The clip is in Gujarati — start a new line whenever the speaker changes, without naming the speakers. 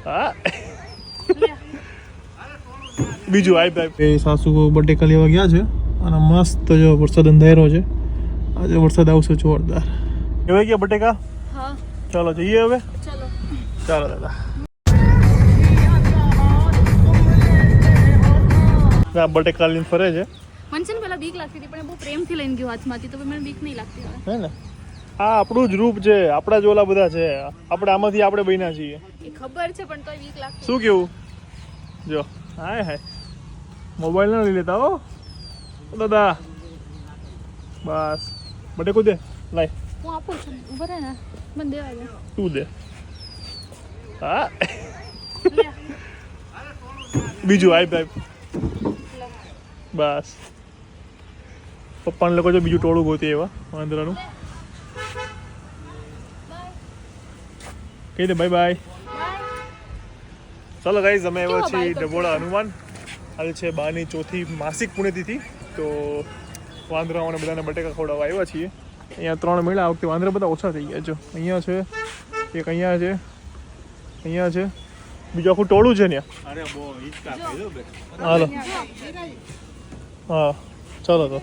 હા બીજું આઈ ભાઈ સાસુ બટેકા લેવા ગયા છે અને મસ્ત જો વરસાદ અંધારો છે. આજે વરસાદ આવશે જોરદાર. કેવાય ગયા બટેકા?
હા
ચાલો જઈએ હવે.
ચલો
ચાલો દાદા. ના બટેકા લઈને ફરે છે.
મને છે ને પેલા બીક લાગતી હતી પણ બહુ પ્રેમથી લઈને ગયો હાથમાંથી તો મને બીક નહીં લાગતી હવે.
હે ને આ આપણું જ રૂપ છે, આપણા જ ઓલા બધા છે. આપણે આમાંથી આપણે બન્યા છીએ.
એ ખબર છે પણ તોય બીક લાગતી.
શું કેવું? જો હાય હાય મોબાઈલ ના લઈ લેતા હો દાદા. બસ બટેકું દે લાય.
હું આપું છું ઉભા રહે ને મને દેવા દે.
તું દે. હા બીજું આઈ ભાઈ. બસ પપ્પાને લોકો જો બીજું ટોળું ગોતી એવા વાંદરાનું. કહી દે બાય બાય. ચાલો ગાઈઝ અમે આવ્યા છીએ ડબોડા હનુમાન. આજે છે બાની ચોથી માસિક પુણ્યતિથિ તો વાંદરાઓને બધાને બટેકા ખવડાવવા આવ્યા છીએ. અહીંયા 3 મેળા આ વખતે વાંદરા બધા ઓછા થઈ ગયા. જો અહીંયા છે એક, અહીંયા છે, અહીંયા છે, બીજું આખું ટોળું છે ને. હાલો હા ચાલો તો